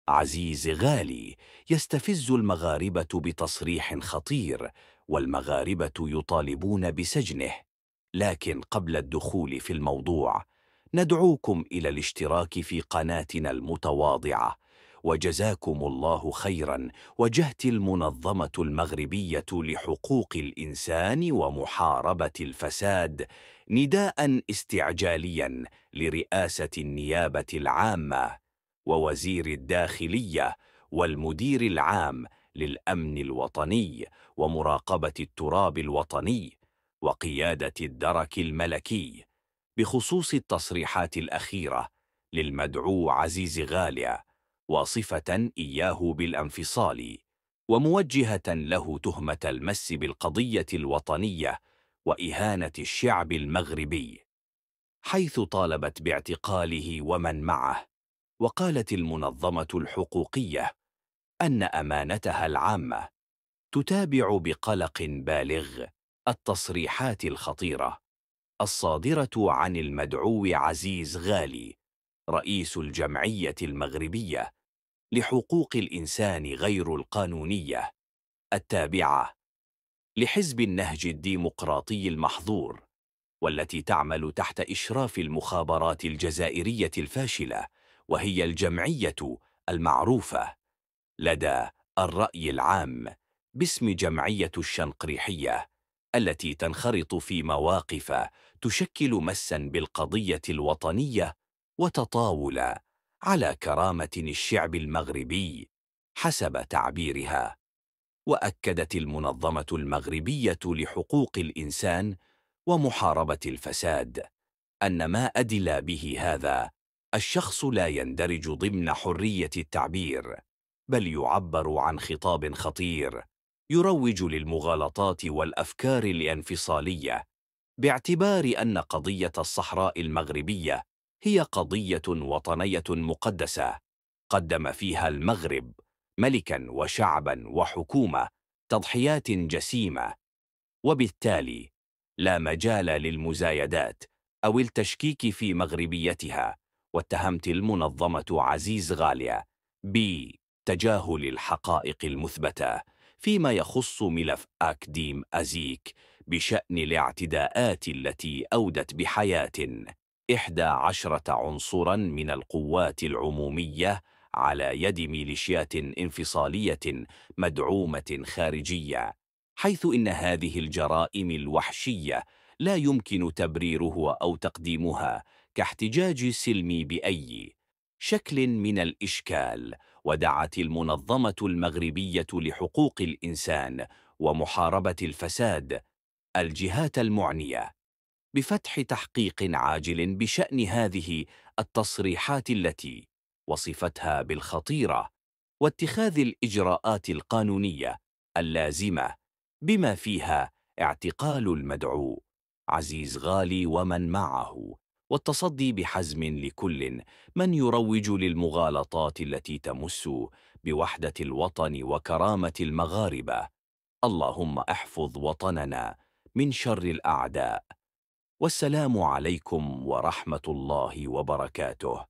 عزيز غالي، يستفز المغاربة بتصريح خطير، والمغاربة يطالبون بسجنه. لكن قبل الدخول في الموضوع، ندعوكم إلى الاشتراك في قناتنا المتواضعة. وجزاكم الله خيرا. وجهت المنظمة المغربية لحقوق الإنسان ومحاربة الفساد نداء استعجاليا لرئاسة النيابة العامة ووزير الداخلية والمدير العام للأمن الوطني ومراقبة التراب الوطني وقيادة الدرك الملكي بخصوص التصريحات الأخيرة للمدعو عزيز غالية، واصفة إياه بالانفصال، وموجهة له تهمة المس بالقضية الوطنية وإهانة الشعب المغربي، حيث طالبت باعتقاله ومن معه. وقالت المنظمة الحقوقية أن أمانتها العامة تتابع بقلق بالغ التصريحات الخطيرة الصادرة عن المدعو عزيز غالي، رئيس الجمعية المغربية لحقوق الإنسان غير القانونية التابعة لحزب النهج الديمقراطي المحظور، والتي تعمل تحت إشراف المخابرات الجزائرية الفاشلة، وهي الجمعية المعروفة لدى الرأي العام باسم جمعية الشنقريحية، التي تنخرط في مواقف تشكل مسا بالقضية الوطنية وتطاول على كرامة الشعب المغربي حسب تعبيرها. وأكدت المنظمة المغربية لحقوق الإنسان ومحاربة الفساد أن ما أدلى به هذا الشخص لا يندرج ضمن حرية التعبير، بل يعبر عن خطاب خطير يروج للمغالطات والأفكار الانفصالية، باعتبار أن قضية الصحراء المغربية هي قضية وطنية مقدسة قدم فيها المغرب ملكا وشعبا وحكومة تضحيات جسيمة، وبالتالي لا مجال للمزايدات أو التشكيك في مغربيتها. واتهمت المنظمة عزيز غالية بتجاهل الحقائق المثبتة فيما يخص ملف أكديم أزيك بشأن الاعتداءات التي أودت بحياة 11 عنصرا من القوات العمومية على يد ميليشيات انفصالية مدعومة خارجية، حيث إن هذه الجرائم الوحشية لا يمكن تبريرها أو تقديمها كاحتجاج سلمي بأي شكل من الإشكال. ودعت المنظمة المغربية لحقوق الإنسان ومحاربة الفساد الجهات المعنية بفتح تحقيق عاجل بشأن هذه التصريحات التي وصفتها بالخطيرة، واتخاذ الإجراءات القانونية اللازمة بما فيها اعتقال المدعو عزيز غالي ومن معه، والتصدي بحزم لكل من يروج للمغالطات التي تمس بوحدة الوطن وكرامة المغاربة. اللهم احفظ وطننا من شر الأعداء. والسلام عليكم ورحمة الله وبركاته.